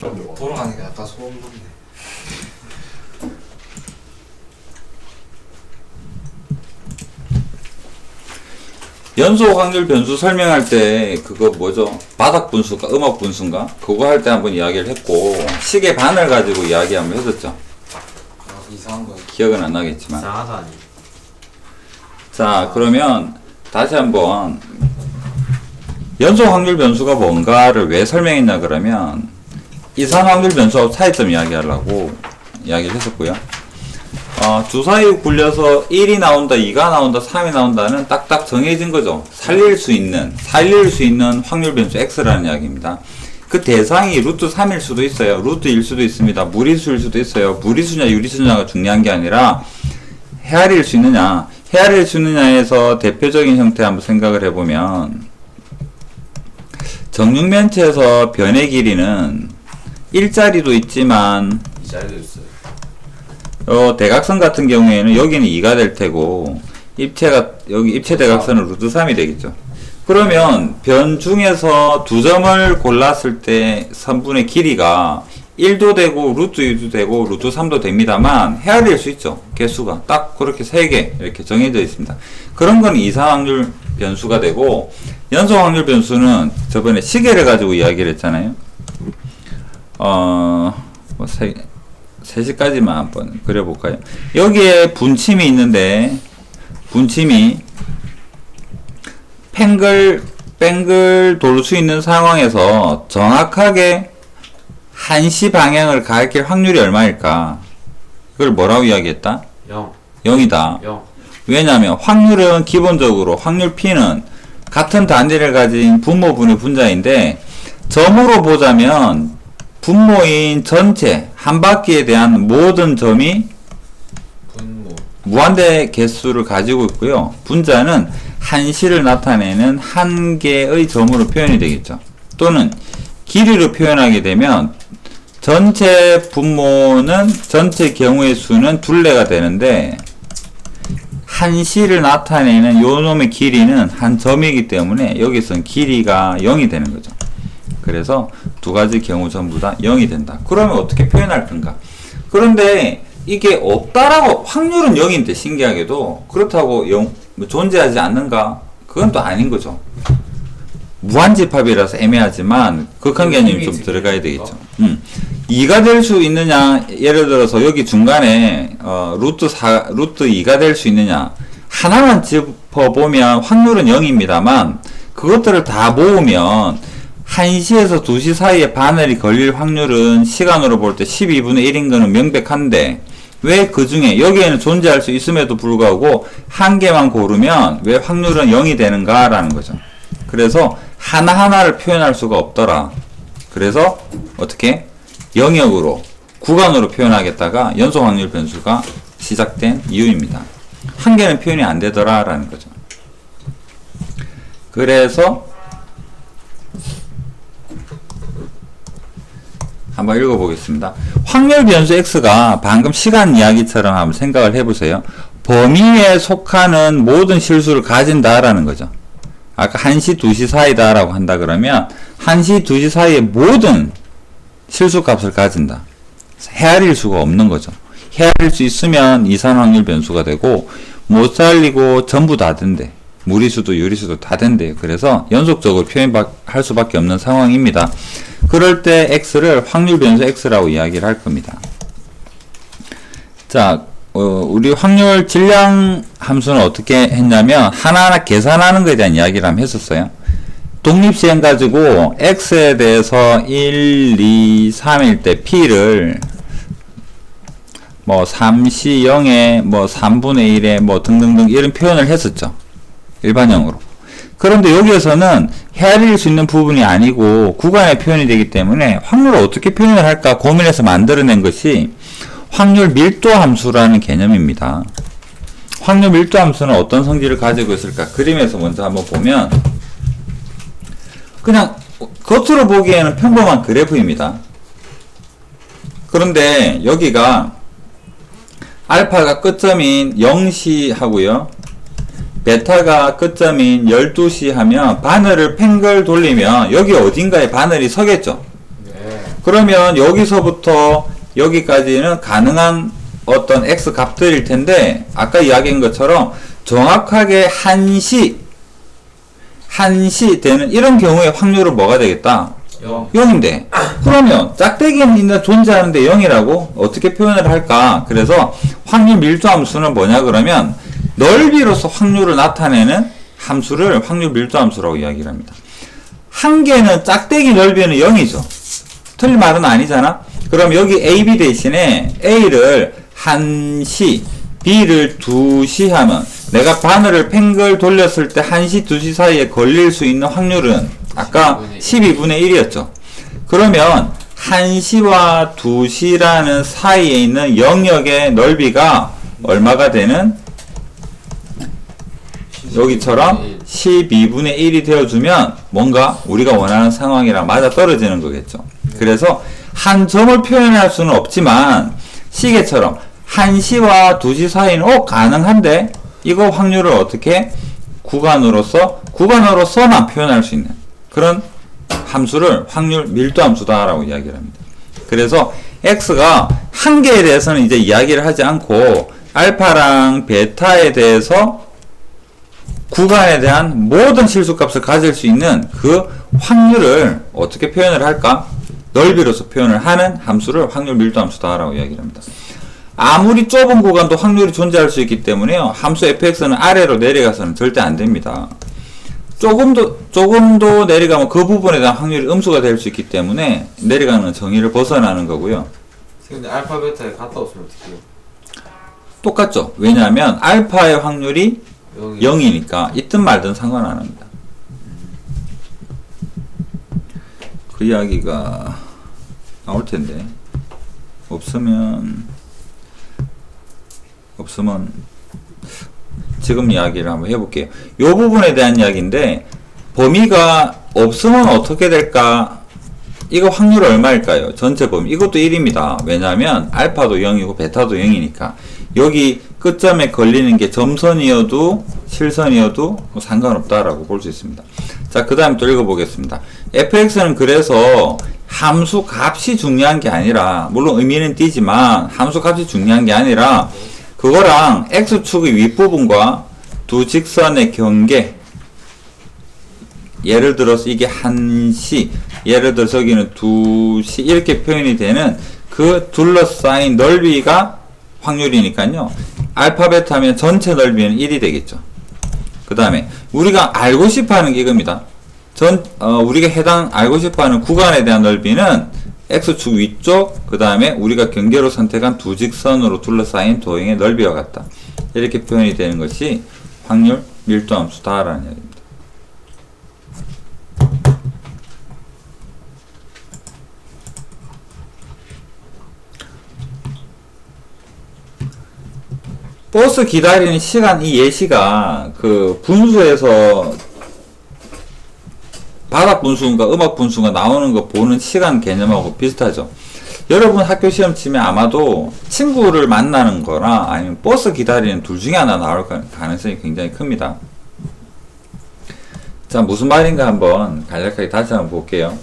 돌아가니까 약간 소름 돋네. 연소 확률 변수 설명할 때 그거 뭐죠? 바닥 분수가 음악 분수인가? 그거 할 때 한번 이야기를 했고 시계 반을 가지고 이야기 한번 했었죠. 이상한 거. 기억은 안 나겠지만. 이상하다니. 자, 그러면 다시 한번 연소 확률 변수가 뭔가를 왜 설명했냐 그러면 이산 확률 변수하고 차이점 이야기하려고 이야기를 했었고요. 주사위 굴려서 1이 나온다, 2가 나온다, 3이 나온다는 딱딱 정해진 거죠. 살릴 수 있는 확률 변수 x라는 이야기입니다. 그 대상이 루트 3일 수도 있어요. 루트 1일 수도 있습니다. 무리수일 수도 있어요. 무리수냐 유리수냐가 중요한 게 아니라 헤아릴 수 있느냐. 헤아릴 수 있느냐에서 대표적인 형태 한번 생각을 해보면 정육면체에서 변의 길이는 1자리도 있지만 2자리도 있어요. 대각선 같은 경우에는 여기는 2가 될 테고 여기 입체 대각선은 루트 3이 되겠죠. 그러면 변 중에서 두 점을 골랐을 때 선분의 길이가 1도 되고 루트 2도 되고 루트 3도 됩니다만 헤아릴 수 있죠. 개수가 딱 그렇게 3개 이렇게 정해져 있습니다. 그런 건 이산 확률 변수가 되고 연소 확률 변수는 저번에 시계를 가지고 이야기를 했잖아요. 3시까지만 한번 그려볼까요? 여기에 분침이 있는데 분침이 뺑글 돌 수 있는 상황에서 정확하게 1시 방향을 가리킬 확률이 얼마일까? 그걸 뭐라고 이야기했다? 0. 0이다. 0. 왜냐하면 확률은 기본적으로 확률 P는 같은 단위를 가진 분모분의 분자인데 점으로 보자면 분모인 전체 한 바퀴에 대한 모든 점이 분모. 무한대 개수를 가지고 있고요. 분자는 한시를 나타내는 한 개의 점으로 표현이 되겠죠. 또는 길이로 표현하게 되면 전체 분모는 전체 경우의 수는 둘레가 되는데 한시를 나타내는 요 놈의 길이는 한 점이기 때문에 여기서는 길이가 0이 되는 거죠. 그래서 두 가지 경우 전부 다 0이 된다. 그러면 어떻게 표현할 건가? 그런데 이게 없다라고 확률은 0인데 신기하게도 그렇다고 존재하지 않는가? 그건 또 아닌 거죠. 무한집합이라서 애매하지만 극한 개념이 좀 들어가야 되겠죠. 2가 될 수 있느냐? 예를 들어서 여기 중간에 루트 2가 될 수 있느냐? 하나만 짚어보면 확률은 0입니다만 그것들을 다 모으면 1시에서 2시 사이에 바늘이 걸릴 확률은 시간으로 볼 때 12분의 1인 거는 명백한데 왜 그 중에 여기에는 존재할 수 있음에도 불구하고 한 개만 고르면 왜 확률은 0이 되는가 라는 거죠. 그래서 하나하나를 표현할 수가 없더라. 그래서 어떻게? 영역으로 구간으로 표현하겠다가 연소 확률 변수가 시작된 이유입니다. 한 개는 표현이 안 되더라 라는 거죠. 그래서 한번 읽어보겠습니다. 확률 변수 x가 방금 시간 이야기처럼 한번 생각을 해보세요. 범위에 속하는 모든 실수를 가진다라는 거죠. 아까 1시, 2시 사이다라고 한다 그러면 1시, 2시 사이에 모든 실수 값을 가진다. 헤아릴 수가 없는 거죠. 헤아릴 수 있으면 이산 확률 변수가 되고 못 살리고 전부 다 된대. 무리수도 유리수도 다 된대요. 그래서 연속적으로 표현할 수밖에 없는 상황입니다. 그럴 때 x를 확률 변수 x라고 이야기를 할 겁니다. 자, 우리 확률 질량 함수는 어떻게 했냐면 하나하나 계산하는 것에 대한 이야기를 한번 했었어요. 독립시행 가지고 x에 대해서 1, 2, 3일 때 p를 뭐 3시 0에 뭐 3분의 1에 뭐 등등등 이런 표현을 했었죠. 일반형으로. 그런데 여기에서는 헤아릴 수 있는 부분이 아니고 구간의 표현이 되기 때문에 확률을 어떻게 표현을 할까 고민해서 만들어낸 것이 확률 밀도 함수라는 개념입니다. 확률 밀도 함수는 어떤 성질을 가지고 있을까? 그림에서 먼저 한번 보면 그냥 겉으로 보기에는 평범한 그래프입니다. 그런데 여기가 알파가 끝점인 0시 하고요. 베타가 끝점인 12시 하면 바늘을 팽글 돌리면 여기 어딘가에 바늘이 서겠죠. 네. 그러면 여기서부터 여기까지는 가능한 어떤 x 값들일 텐데 아까 이야기한 것처럼 정확하게 한시 되는 이런 경우에 확률은 뭐가 되겠다? 0인데 그러면 짝대기는 있는 존재하는데 0이라고 어떻게 표현을 할까? 그래서 확률 밀도 함수는 뭐냐 그러면 넓이로서 확률을 나타내는 함수를 확률 밀도 함수라고 이야기를 합니다. 한 개는 짝대기 넓이는 0이죠. 틀린 말은 아니잖아. 그럼 여기 AB 대신에 A를 1시, B를 2시 하면 내가 바늘을 팽글 돌렸을 때 1시, 2시 사이에 걸릴 수 있는 확률은 아까 12분의 1이었죠. 그러면 1시와 2시라는 사이에 있는 영역의 넓이가 얼마가 되는? 여기처럼 12분의 1이 되어주면 뭔가 우리가 원하는 상황이랑 맞아 떨어지는 거겠죠. 그래서 한 점을 표현할 수는 없지만 시계처럼 1시와 2시 사이는 가능한데 이거 확률을 어떻게 구간으로서만 표현할 수 있는 그런 함수를 확률 밀도 함수다 라고 이야기를 합니다. 그래서 x가 한 개에 대해서는 이제 이야기를 하지 않고 알파랑 베타에 대해서 구간에 대한 모든 실수값을 가질 수 있는 그 확률을 어떻게 표현을 할까? 넓이로서 표현을 하는 함수를 확률 밀도 함수다 라고 이야기를 합니다. 아무리 좁은 구간도 확률이 존재할 수 있기 때문에요. 함수 fx는 아래로 내려가서는 절대 안 됩니다. 조금 더 내려가면 그 부분에 대한 확률이 음수가 될 수 있기 때문에 내려가는 정의를 벗어나는 거고요. 근데 알파 베타에 갔다 없으면 어떻게 해요? 똑같죠. 왜냐하면 알파의 확률이 0이니까 있든 말든 상관 안 합니다. 그 이야기가 나올 텐데 없으면 지금 이야기를 한번 해볼게요. 이 부분에 대한 이야기인데 범위가 없으면 어떻게 될까? 이거 확률 얼마일까요? 전체 범위 이것도 1입니다. 왜냐하면 알파도 0이고 베타도 0이니까 여기 끝점에 걸리는 게 점선이어도 실선이어도 상관없다라고 볼 수 있습니다. 자, 그 다음 또 읽어보겠습니다. fx는 그래서 함수 값이 중요한 게 아니라 물론 의미는 띄지만 함수 값이 중요한 게 아니라 그거랑 x축의 윗부분과 두 직선의 경계 예를 들어서 이게 1시 예를 들어서 여기는 2시 이렇게 표현이 되는 그 둘러싸인 넓이가 확률이니까요. 알파 베타 하면 전체 넓이는 1이 되겠죠. 그 다음에 우리가 알고 싶어 하는 게 이겁니다. 우리가 알고 싶어 하는 구간에 대한 넓이는 x축 위쪽, 그 다음에 우리가 경계로 선택한 두 직선으로 둘러싸인 도형의 넓이와 같다. 이렇게 표현이 되는 것이 확률 밀도 함수다라는 이야기입니다. 버스 기다리는 시간, 이 예시가 그 분수에서 바닥 분수인가 음악 분수가 나오는 거 보는 시간 개념하고 비슷하죠. 여러분 학교 시험 치면 아마도 친구를 만나는 거나 아니면 버스 기다리는 둘 중에 하나 나올 가능성이 굉장히 큽니다. 자, 무슨 말인가 한번 간략하게 다시 한번 볼게요.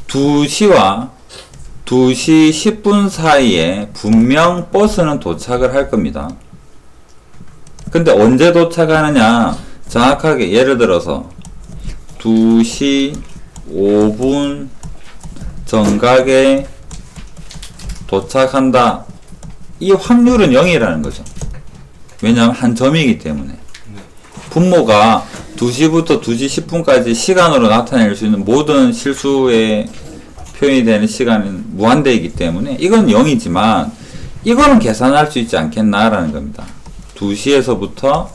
2시와 2시 10분 사이에 분명 버스는 도착을 할 겁니다. 근데 언제 도착하느냐? 정확하게 예를 들어서 2시 5분 정각에 도착한다. 이 확률은 0이라는 거죠. 왜냐하면 한 점이기 때문에. 분모가 2시부터 2시 10분까지 시간으로 나타낼 수 있는 모든 실수의 표현이 되는 시간은 무한대이기 때문에 이건 0이지만 이거는 계산할 수 있지 않겠나라는 겁니다. 2시에서부터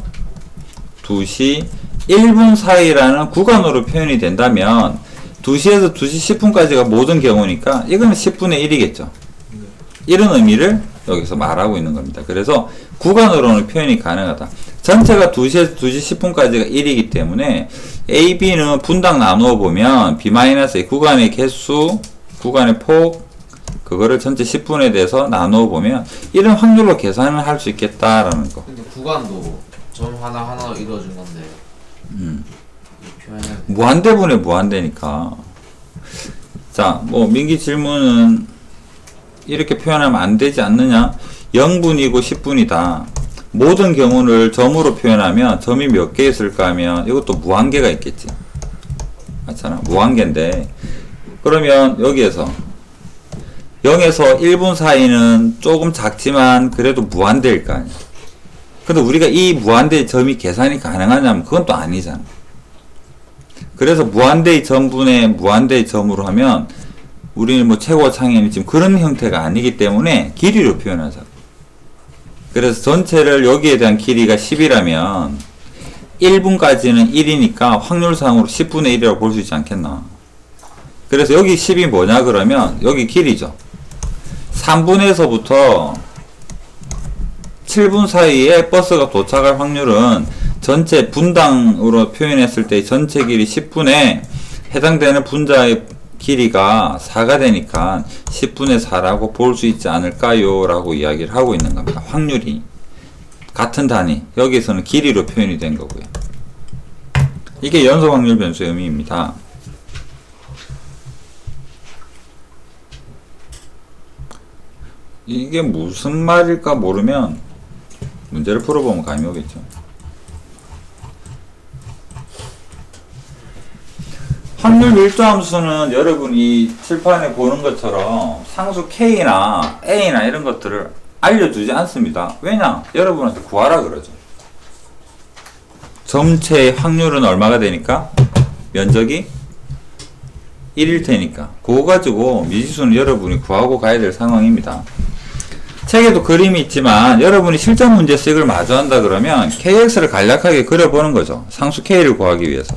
2시 1분 사이라는 구간으로 표현이 된다면 2시에서 2시 10분까지가 모든 경우니까 이거는 10분의 1이겠죠. 이런 의미를 여기서 말하고 있는 겁니다. 그래서 구간으로는 표현이 가능하다. 전체가 2시에서 2시 10분까지가 1이기 때문에 A, B는 분당 나누어 보면 B-A 구간의 개수, 구간의 폭, 그거를 전체 10분에 대해서 나누어 보면 이런 확률로 계산을 할 수 있겠다라는 거. 근데 구간도 점 하나하나 이루어진 건데 이 표현은 무한대분의 무한대니까. 자, 뭐 민기 질문은 이렇게 표현하면 안 되지 않느냐? 0분이고 10분이다. 모든 경우를 점으로 표현하면 점이 몇 개 있을까 하면 이것도 무한계가 있겠지. 맞잖아. 무한계인데 그러면 여기에서 0에서 1분 사이는 조금 작지만 그래도 무한대일 거 아니야. 근데 우리가 이 무한대의 점이 계산이 가능하냐면 그건 또 아니잖아. 그래서 무한대의 점분의 무한대의 점으로 하면 우리는 뭐 최고 창의는 지금 그런 형태가 아니기 때문에 길이로 표현하자. 그래서 전체를 여기에 대한 길이가 10이라면 1분까지는 1이니까 확률상으로 10분의 1이라고 볼 수 있지 않겠나. 그래서 여기 10이 뭐냐 그러면 여기 길이죠. 3분에서부터 7분 사이에 버스가 도착할 확률은 전체 분당으로 표현했을 때 전체 길이 10분에 해당되는 분자의 길이가 4가 되니까 10분의 4라고 볼 수 있지 않을까요? 라고 이야기를 하고 있는 겁니다. 확률이 같은 단위, 여기서는 길이로 표현이 된 거고요. 이게 연속 확률 변수의 의미입니다. 이게 무슨 말일까 모르면 문제를 풀어보면 감이 오겠죠. 확률 밀도 함수는 여러분이 칠판에 보는 것처럼 상수 K나 A나 이런 것들을 알려주지 않습니다. 왜냐? 여러분한테 구하라 그러죠. 점체의 확률은 얼마가 되니까? 면적이 1일 테니까. 그거 가지고 미지수는 여러분이 구하고 가야 될 상황입니다. 책에도 그림이 있지만 여러분이 실전 문제에서 이걸 마주한다 그러면 KX를 간략하게 그려보는 거죠. 상수 K를 구하기 위해서.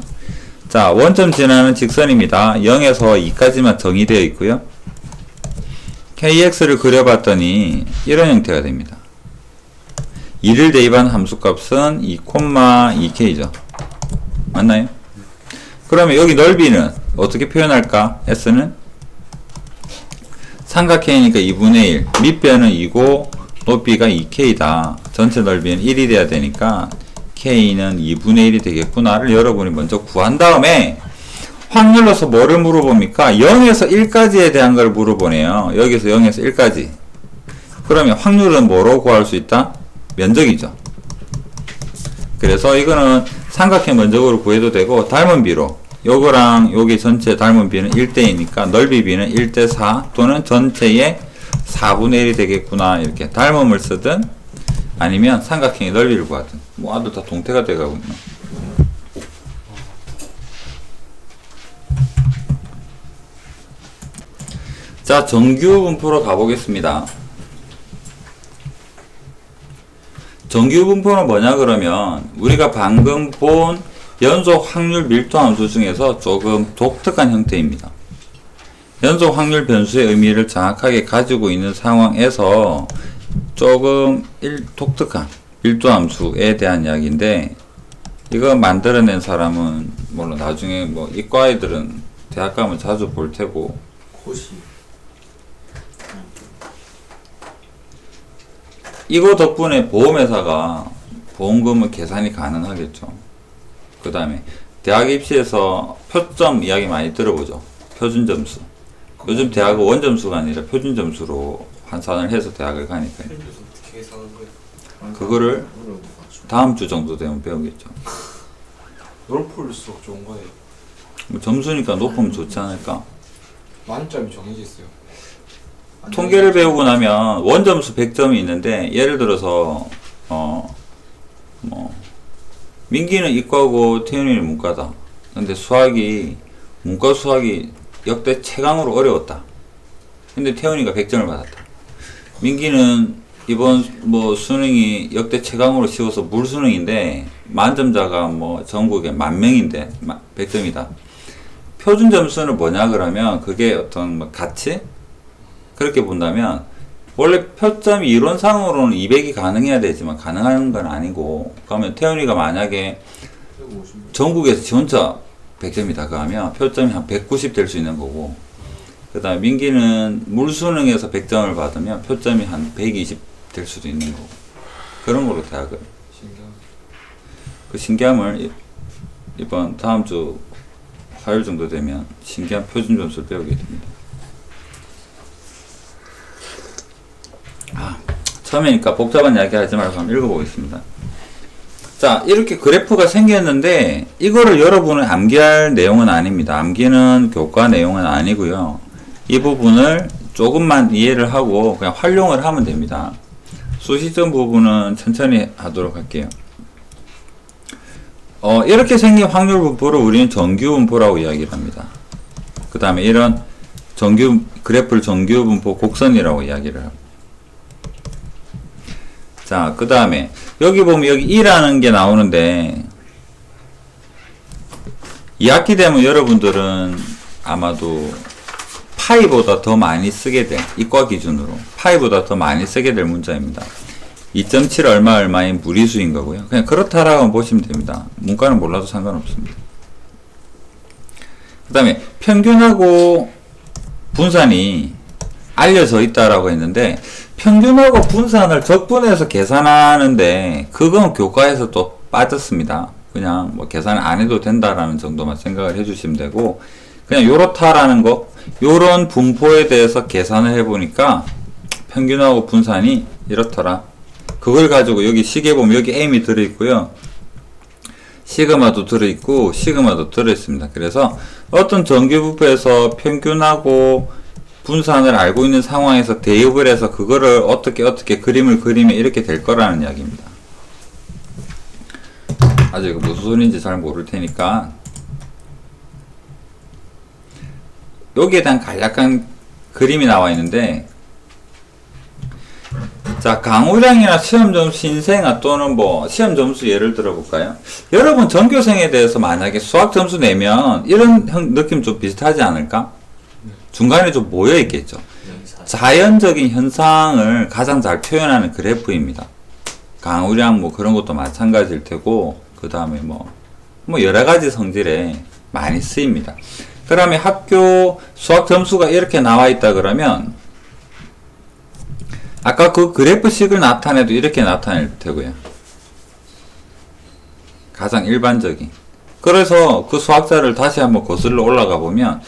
자, 원점 지나는 직선입니다. 0에서 2까지만 정의되어 있고요. KX를 그려봤더니 이런 형태가 됩니다. 2를 대입한 함수값은 2,2K죠. 맞나요? 그러면 여기 넓이는 어떻게 표현할까? S는 삼각형이니까 2분의 1, 밑변은 2고 높이가 2K다. 전체 넓이는 1이 돼야 되니까 K는 2분의 1이 되겠구나를 여러분이 먼저 구한 다음에 확률로서 뭐를 물어봅니까? 0에서 1까지에 대한 걸 물어보네요. 여기서 0에서 1까지. 그러면 확률은 뭐로 구할 수 있다? 면적이죠. 그래서 이거는 삼각형 면적으로 구해도 되고 닮은 비로 요거랑 여기 전체 닮은 비는 1대이니까 넓이 비는 1대4 또는 전체의 4분의 1이 되겠구나. 이렇게 닮음을 쓰든 아니면 삼각형의 넓이를 구하든 뭐 아들 다 동태가 돼가고 있나. 자, 정규 분포로 가보겠습니다. 정규 분포는 뭐냐 그러면 우리가 방금 본 연속 확률 밀도 함수 중에서 조금 독특한 형태입니다. 연속 확률 변수의 의미를 정확하게 가지고 있는 상황에서 조금 독특한 밀도 함수에 대한 이야기인데, 이거 만들어낸 사람은 물론 나중에 뭐 이과 아이들은 대학 가면 자주 볼 테고, 코시 이거 덕분에 보험회사가 보험금을 계산이 가능하겠죠. 그 다음에 대학 입시에서 표점 이야기 많이 들어보죠. 표준 점수. 요즘 대학은 원점수가 아니라 표준 점수로 환산을 해서 대학을 가니까요. 어떻게 계산한 거예요? 그거를 다음 주 정도 되면 배우겠죠. 높을수록 좋은 거예요. 뭐 점수니까 높으면 좋지 않을까? 만점이 정해져 있어요. 통계를 배우고 나면 원점수 100점이 있는데, 예를 들어서 뭐 민기는 이과고 태윤이는 문과다. 근데 문과 수학이 역대 최강으로 어려웠다. 근데 태윤이가 100점을 받았다. 민기는 이번 뭐 수능이 역대 최강으로 쉬워서 물수능인데 만점자가 뭐 전국에 10,000명인데 100점이다. 표준 점수는 뭐냐 그러면 그게 어떤 뭐 가치? 그렇게 본다면 원래 표점이 이론상으로는 200이 가능해야 되지만 가능한 건 아니고, 그러면 태연이가 만약에 전국에서 지 혼자 100점이다 그 하면 표점이 한 190 될 수 있는 거고, 그 다음에 민기는 물수능에서 100점을 받으면 표점이 한 120 될 수도 있는 거고, 그런 걸로 대학을. 신기하다. 그 신기함을 이번 다음 주 화요일 정도 되면 신기한 표준 점수를 배우게 됩니다. 처음이니까 복잡한 이야기 하지 말고 한번 읽어보겠습니다. 자, 이렇게 그래프가 생겼는데 이거를 여러분은 암기할 내용은 아닙니다. 암기는 교과 내용은 아니고요. 이 부분을 조금만 이해를 하고 그냥 활용을 하면 됩니다. 수시점 부분은 천천히 하도록 할게요. 이렇게 생긴 확률 분포를 우리는 정규 분포라고 이야기를 합니다. 그 다음에 이런 그래프를 정규 분포 곡선이라고 이야기를 합니다. 자, 그 다음에 여기 보면 여기 2라는 게 나오는데 2학기 되면 여러분들은 아마도 파이보다 더 많이 쓰게 될, 이과 기준으로 파이보다 더 많이 쓰게 될 문자입니다. 2.7 얼마인 무리수인 거고요. 그냥 그렇다라고 보시면 됩니다. 문과는 몰라도 상관없습니다. 그 다음에 평균하고 분산이 알려져 있다라고 했는데 평균하고 분산을 적분해서 계산하는데 그건 교과에서 또 빠졌습니다. 그냥 뭐 계산 안 해도 된다라는 정도만 생각을 해주시면 되고 그냥 요렇다라는 거 요런 분포에 대해서 계산을 해보니까 평균하고 분산이 이렇더라. 그걸 가지고 여기 시계 보면 여기 M이 들어있고요. 시그마도 들어있고 시그마도 들어있습니다. 그래서 어떤 정규분포에서 평균하고 분산을 알고 있는 상황에서 대입을 해서 그거를 어떻게 그림을 그리면 이렇게 될 거라는 이야기입니다. 아직 무슨 소리인지 잘 모를 테니까 여기에 대한 간략한 그림이 나와 있는데 자, 강우량이나 시험점수 인생아 또는 뭐 시험점수 예를 들어 볼까요? 여러분 전교생에 대해서 만약에 수학점수 내면 이런 느낌 좀 비슷하지 않을까? 중간에 좀 모여 있겠죠. 자연적인 현상을 가장 잘 표현하는 그래프입니다. 강우량 뭐 그런 것도 마찬가지일 테고 그 다음에 뭐 여러 가지 성질에 많이 쓰입니다. 그러면 학교 수학 점수가 이렇게 나와 있다 그러면 아까 그 그래프식을 나타내도 이렇게 나타낼 테고요. 가장 일반적인. 그래서 그 수학자를 다시 한번 거슬러 올라가 보면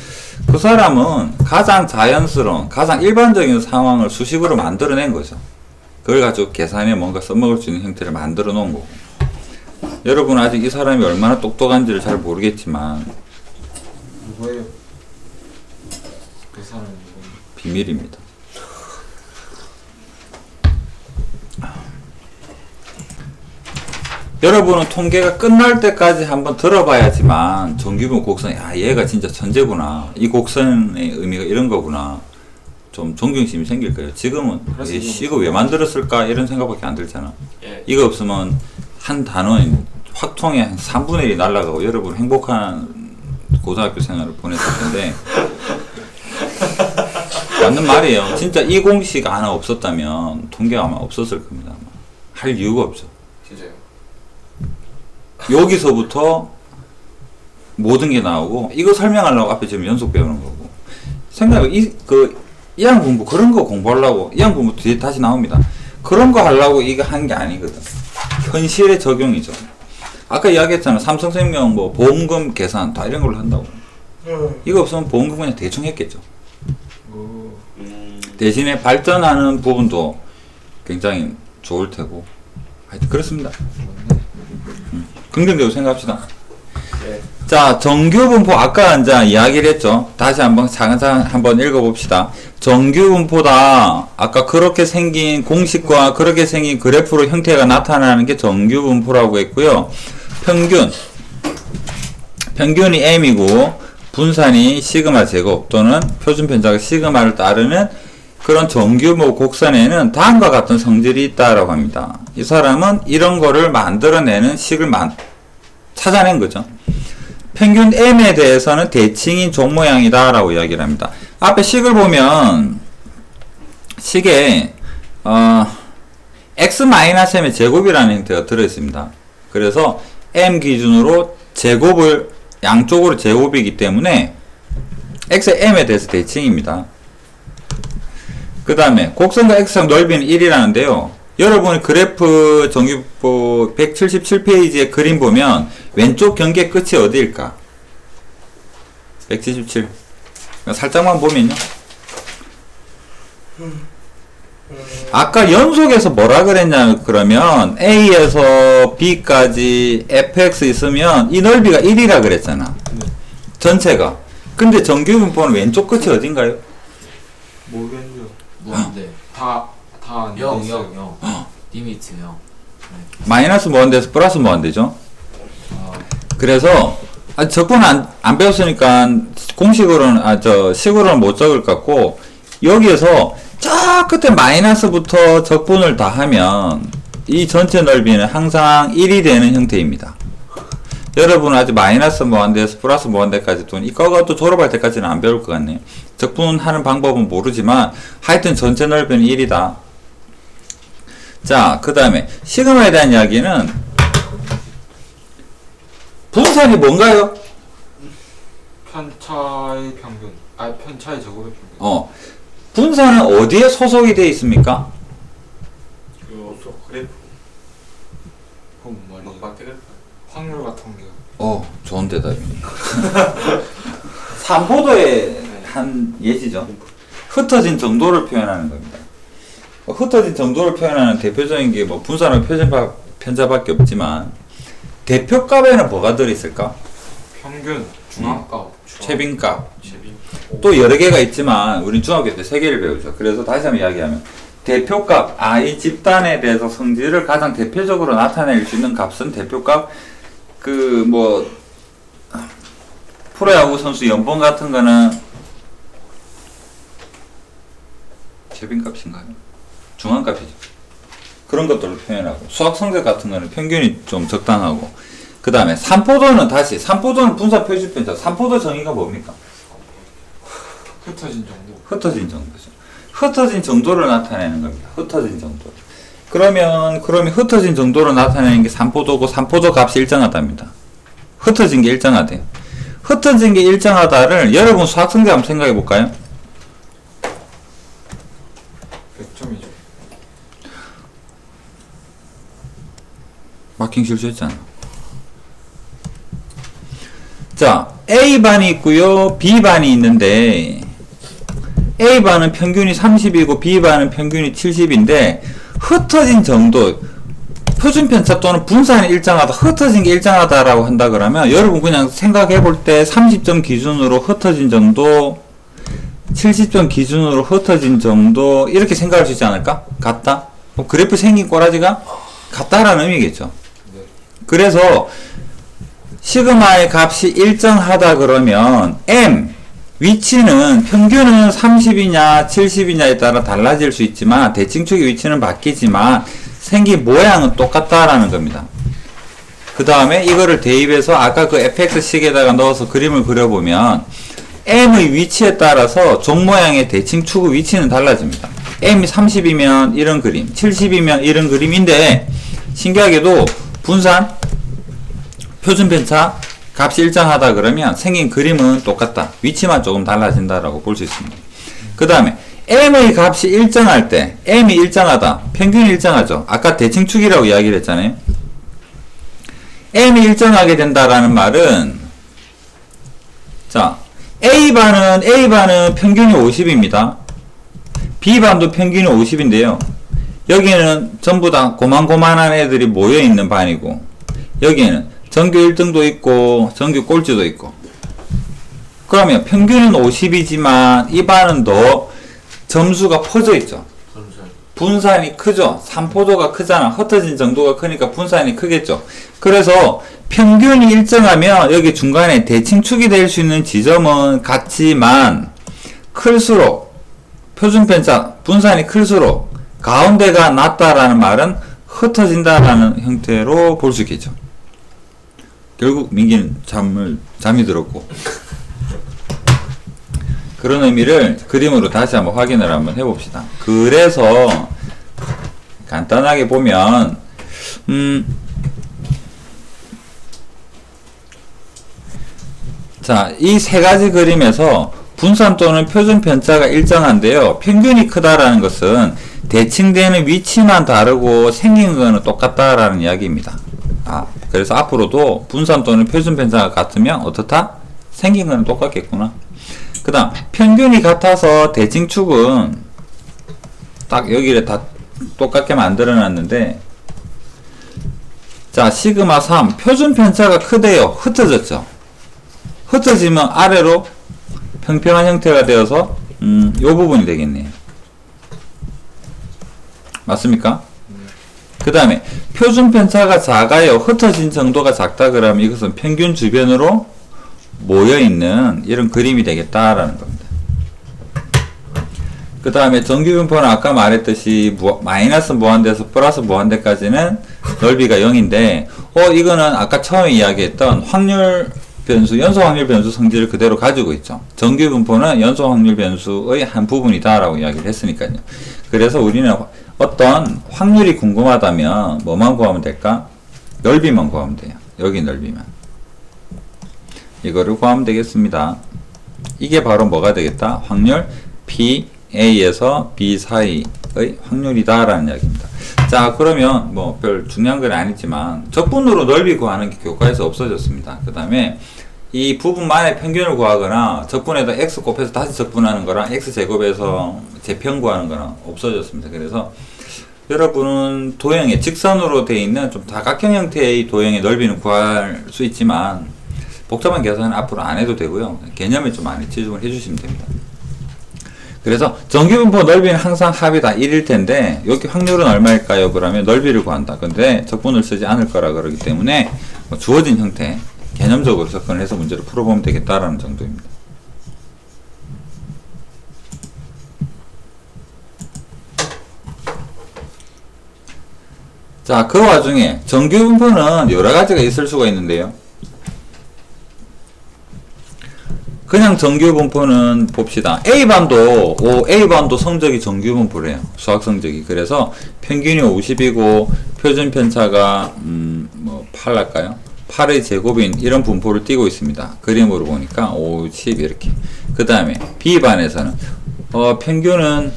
그 사람은 가장 자연스러운, 가장 일반적인 상황을 수식으로 만들어낸 거죠. 그걸 가지고 계산에 뭔가 써먹을 수 있는 형태를 만들어 놓은 거고. 여러분 아직 이 사람이 얼마나 똑똑한지를 잘 모르겠지만 누구예요? 그 사람이 누구예요? 비밀입니다. 여러분은 통계가 끝날 때까지 한번 들어봐야지만 정규분 곡선, 야 얘가 진짜 천재구나, 이 곡선의 의미가 이런 거구나 좀 존경심이 생길 거예요. 지금은 이거 왜 만들었을까 이런 생각밖에 안 들잖아. 이거 없으면 한 단원 확통에 한 3분의 1이 날아가고 여러분 행복한 고등학교 생활을 보냈을 텐데 맞는 말이에요. 진짜 이 공식 하나 없었다면 통계가 아마 없었을 겁니다. 아마. 할 이유가 없죠. 진짜요? 여기서부터 모든 게 나오고 이거 설명하려고 앞에 지금 연속 배우는 거고 생각해 이항 공부 그런 거 공부하려고 이항 공부 뒤에 다시 나옵니다. 그런 거 하려고 이거 한 게 아니거든. 현실의 적용이죠. 아까 이야기했잖아. 삼성생명 뭐 보험금 계산 다 이런 걸로 한다고. 이거 없으면 보험금 그냥 대충 했겠죠. 대신에 발전하는 부분도 굉장히 좋을 테고 하여튼 그렇습니다. 긍정적으로 생각합시다. 네. 자, 정규분포 아까 이제 이야기를 했죠. 다시 한번 차근차근 한번 읽어봅시다. 정규분포다. 아까 그렇게 생긴 공식과 그렇게 생긴 그래프로 형태가 나타나는 게 정규분포라고 했고요. 평균이 m이고 분산이 시그마 제곱 또는 표준 편차가 시그마를 따르는 그런 정규모 곡선에는 다음과 같은 성질이 있다라고 합니다. 이 사람은 이런 거를 만들어내는 식을 찾아낸 거죠. 평균 m에 대해서는 대칭인 종 모양이다 라고 이야기를 합니다. 앞에 식을 보면 식에 x-m의 제곱이라는 형태가 들어있습니다. 그래서 m 기준으로 제곱을 양쪽으로 제곱이기 때문에 x의 m에 대해서 대칭입니다. 그 다음에 곡선과 x상 넓이는 1이라는데요. 여러분이 그래프 정규보 177페이지의 그림 보면 왼쪽 경계 끝이 어디일까? 177. 살짝만 보면요. 아까 연속에서 뭐라 그랬냐 그러면 A에서 B까지 fx 있으면 이 넓이가 1이라 그랬잖아. 전체가. 근데 정규분포는 왼쪽 끝이 어딘가요? 모르겠네요. 무한대. 다안 0, 있어요. 0, 0. 리미트 0. 마이너스 무한대에서 플러스 무한대죠. 아, 그래서 적분 안 배웠으니까 공식으로는 식으로는 못 적을 것 같고 여기에서 저 끝에 마이너스부터 적분을 다 하면 이 전체 넓이는 항상 1이 되는 형태입니다. 여러분은 아직 마이너스 무한대에서 플러스 무한대까지 또 이거가 또 졸업할 때까지는 안 배울 것 같네요. 적분하는 방법은 모르지만 하여튼 전체 넓이는 1이다. 자, 그 다음에 시그마에 대한 이야기는 분산이 뭔가요? 편차의 평균. 편차의 제곱의 평균. 분산은 어디에 소속이 되어 있습니까? 그래프. 그건 뭔 말이에요? 확률 같은 게. 좋은 대답이네. 삼포도의 한 예시죠. 흩어진 정도를 표현하는 겁니다. 흩어진 정도를 표현하는 대표적인 게 뭐 분산의 편차밖에 없지만 대표값에는 뭐가 들어있을까? 평균, 중앙값, 최빈값. 또 여러 개가 있지만 우리 중학교 때 3개를 배우죠. 그래서 다시 한번 이야기하면 대표값, 이 집단에 대해서 성질을 가장 대표적으로 나타낼 수 있는 값은 대표값. 프로야구 선수 연봉 같은 거는 최빈값인가요? 중앙값이죠. 그런 것들을 표현하고 수학 성적 같은 거는 평균이 좀 적당하고 그 다음에 삼포도는 삼포도는 분산 표시편차. 삼포도 정의가 뭡니까? 흩어진 정도. 흩어진 정도죠. 흩어진 정도를 나타내는 겁니다. 흩어진 정도. 그러면 흩어진 정도를 나타내는 게 삼포도고 삼포도 값이 일정하답니다. 흩어진 게 일정하대요. 흩어진 게 일정하다를 여러분 수학 성적 한번 생각해 볼까요? 100점이죠. 마킹 실수했잖아. 자, A반이 있고요, B반이 있는데 A반은 평균이 30이고 B반은 평균이 70인데 흩어진 정도, 표준편차 또는 분산이 일정하다, 흩어진 게 일정하다라고 한다 그러면 여러분 그냥 생각해 볼 때 30점 기준으로 흩어진 정도, 70점 기준으로 흩어진 정도 이렇게 생각할 수 있지 않을까? 같다? 그래프 생긴 꼬라지가 같다라는 의미겠죠. 그래서 시그마의 값이 일정하다 그러면 M 위치는 평균은 30이냐 70이냐에 따라 달라질 수 있지만 대칭축의 위치는 바뀌지만 생긴 모양은 똑같다라는 겁니다. 그 다음에 이거를 대입해서 아까 그 fx식에다가 넣어서 그림을 그려보면 M의 위치에 따라서 종 모양의 대칭축의 위치는 달라집니다. M이 30이면 이런 그림, 70이면 이런 그림인데 신기하게도 분산, 표준편차 값이 일정하다 그러면 생긴 그림은 똑같다. 위치만 조금 달라진다라고 볼 수 있습니다. 그 다음에 M의 값이 일정할 때 M이 일정하다. 평균이 일정하죠. 아까 대칭축이라고 이야기를 했잖아요. M이 일정하게 된다라는 말은 자 A반은 평균이 50입니다. B반도 평균이 50인데요. 여기는 전부 다 고만고만한 애들이 모여있는 반이고 여기에는 전교 1등도 있고 전교 꼴찌도 있고 그러면 평균은 50이지만 이 반은 더 점수가 퍼져 있죠. 분산이 크죠. 삼포도가 크잖아. 흩어진 정도가 크니까 분산이 크겠죠. 그래서 평균이 일정하면 여기 중간에 대칭축이 될 수 있는 지점은 같지만 클수록 표준편차 분산이 클수록 가운데가 낮다라는 말은 흩어진다라는 형태로 볼 수 있겠죠. 결국 민기는 잠이 들었고 그런 의미를 그림으로 다시 한번 확인을 한번 해봅시다. 그래서 간단하게 보면 자, 이 세 가지 그림에서 분산 또는 표준 편차가 일정한데요. 평균이 크다라는 것은 대칭되는 위치만 다르고 생긴 거는 똑같다라는 이야기입니다. 그래서 앞으로도 분산 또는 표준 편차가 같으면 어떻다? 생긴 거는 똑같겠구나. 그 다음 평균이 같아서 대칭축은 딱 여기를 다 똑같게 만들어 놨는데, 자 시그마 3 표준 편차가 크대요. 흩어졌죠. 흩어지면 아래로 평평한 형태가 되어서 요 부분이 되겠네요. 맞습니까? 그 다음에 표준 편차가 작아요. 흩어진 정도가 작다 그러면 이것은 평균 주변으로 모여있는 이런 그림이 되겠다라는 겁니다. 그 다음에 정규분포는 아까 말했듯이 마이너스 무한대에서 플러스 무한대까지는 넓이가 0인데 이거는 아까 처음에 이야기했던 확률 변수, 연소 확률 변수 성질을 그대로 가지고 있죠. 정규분포는 연소 확률 변수의 한 부분이다 라고 이야기를 했으니까요. 그래서 우리는 어떤 확률이 궁금하다면 뭐만 구하면 될까? 넓이만 구하면 돼요. 여기 넓이만. 이거를 구하면 되겠습니다. 이게 바로 뭐가 되겠다? 확률 P, A에서 B 사이의 확률이다 라는 이야기입니다. 자 그러면 뭐 별 중요한 건 아니지만 적분으로 넓이 구하는 게 교과에서 없어졌습니다. 그 다음에 이 부분만의 평균을 구하거나 적분에다 x 곱해서 다시 적분하는 거랑 x제곱에서 제평 구하는 거랑 없어졌습니다. 그래서 여러분은 도형에 직선으로 되어 있는 좀 다각형 형태의 도형의 넓이는 구할 수 있지만 복잡한 계산은 앞으로 안 해도 되고요. 개념에 좀 많이 집중을 해주시면 됩니다. 그래서 정규분포 넓이는 항상 합이 다 1일 텐데 여기 확률은 얼마일까요? 그러면 넓이를 구한다. 근데 적분을 쓰지 않을 거라 그러기 때문에 주어진 형태 개념적으로 접근을 해서 문제를 풀어보면 되겠다라는 정도입니다. 자, 그 와중에 정규분포는 여러 가지가 있을 수가 있는데요. 그냥 정규분포는 봅시다. A반도 성적이 정규분포래요. 수학 성적이. 그래서 평균이 50이고 표준 편차가 8 할까요? 8의 제곱인 이런 분포를 띄고 있습니다. 그림으로 보니까 50 이렇게. 그 다음에 B반에서는 평균은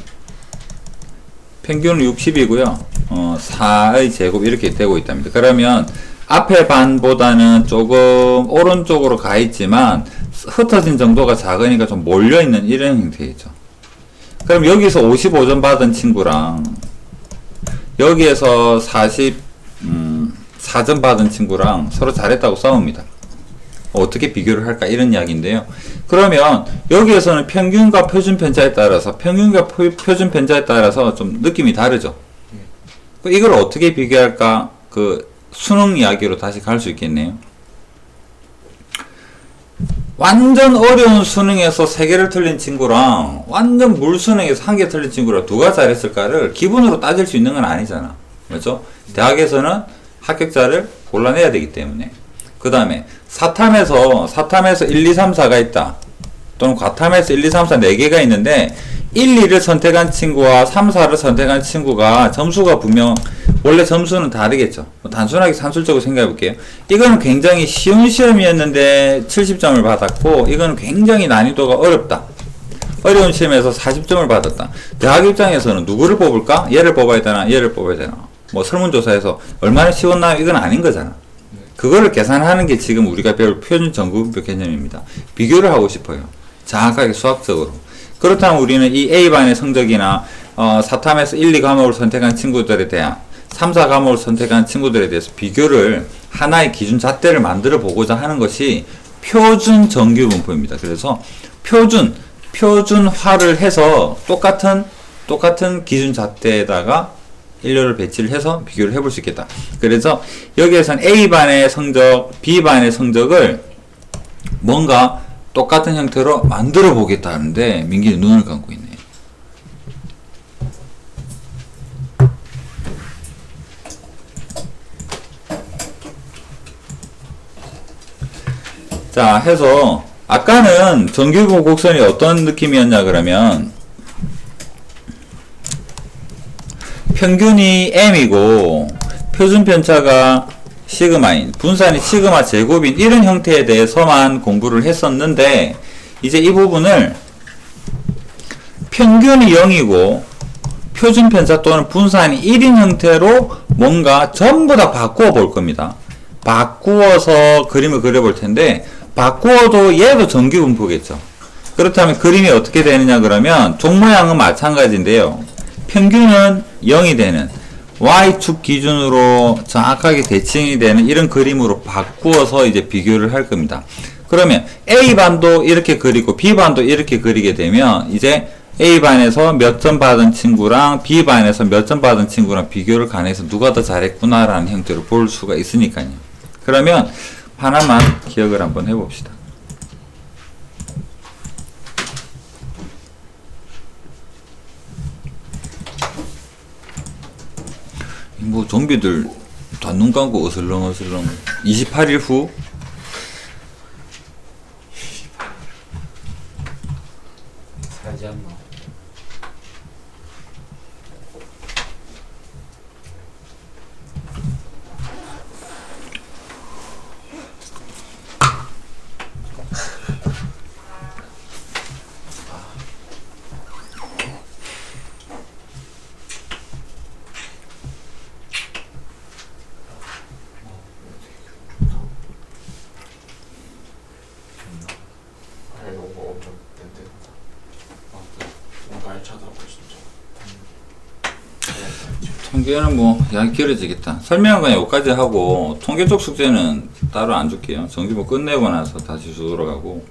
60이고요. 4의 제곱 이렇게 되고 있답니다. 그러면 앞에 반보다는 조금 오른쪽으로 가 있지만 흩어진 정도가 작으니까 좀 몰려있는 이런 형태이죠. 그럼 여기서 55점 받은 친구랑 여기에서 44점 받은 친구랑 서로 잘했다고 싸웁니다. 어떻게 비교를 할까 이런 이야기인데요. 그러면 여기에서는 평균과 표준 편차에 따라서 표준 편차에 따라서 좀 느낌이 다르죠. 이걸 어떻게 비교할까? 그 수능 이야기로 다시 갈 수 있겠네요. 완전 어려운 수능에서 3개를 틀린 친구랑 완전 물수능에서 1개 틀린 친구랑 누가 잘했을까를 기본으로 따질 수 있는 건 아니잖아. 그렇죠? 대학에서는 합격자를 골라내야 되기 때문에. 그 다음에 사탐에서 1, 2, 3, 4가 있다. 또는 과탐에서 1, 2, 3, 4 4개가 있는데 1, 2를 선택한 친구와 3, 4를 선택한 친구가 점수가 분명 원래 점수는 다르겠죠. 단순하게 산술적으로 생각해 볼게요. 이거는 굉장히 쉬운 시험이었는데 70점을 받았고 이거는 굉장히 난이도가 어렵다. 어려운 시험에서 40점을 받았다. 대학 입장에서는 누구를 뽑을까? 얘를 뽑아야 되나? 얘를 뽑아야 되나? 뭐 설문조사에서 얼마나 쉬웠나요? 이건 아닌 거잖아. 그거를 계산하는 게 지금 우리가 배울 표준 정규분포 개념입니다. 비교를 하고 싶어요. 정확하게 수학적으로. 그렇다면 우리는 이 A반의 성적이나 사탐에서 1, 2과목을 선택한 친구들에 대한 3, 4과목을 선택한 친구들에 대해서 비교를 하나의 기준 잣대를 만들어 보고자 하는 것이 표준 정규분포입니다. 그래서 표준화를 해서 똑같은 기준 잣대에다가 일렬을 배치를 해서 비교를 해볼 수 있겠다. 그래서 여기에서는 A반의 성적, B반의 성적을 뭔가 똑같은 형태로 만들어 보겠다는데 민기는 눈을 감고 있네요. 자, 해서 아까는 정규분포 곡선이 어떤 느낌이었냐 그러면 평균이 m이고 표준 편차가 시그마인, 분산이 시그마 제곱인 이런 형태에 대해서만 공부를 했었는데 이제 이 부분을 평균이 0이고 표준 편차 또는 분산이 1인 형태로 뭔가 전부 다 바꾸어 볼 겁니다. 바꾸어서 그림을 그려볼 텐데, 바꾸어도 얘도 정규분포겠죠. 그렇다면 그림이 어떻게 되느냐 그러면 종 모양은 마찬가지인데요. 평균은 0이 되는 Y축 기준으로 정확하게 대칭이 되는 이런 그림으로 바꾸어서 이제 비교를 할 겁니다. 그러면 A반도 이렇게 그리고 B반도 이렇게 그리게 되면 이제 A반에서 몇 점 받은 친구랑 B반에서 몇 점 받은 친구랑 비교를 가해서 누가 더 잘했구나라는 형태로 볼 수가 있으니까요. 그러면 하나만 기억을 한번 해봅시다. 뭐 좀비들 다 눈 감고 어슬렁어슬렁 28일 후 살지 않나? 통계는 뭐 양이 길어지겠다. 설명은 그냥 여기까지 하고 통계 쪽 숙제는 따로 안 줄게요. 정규모 끝내고 나서 다시 주도록 하고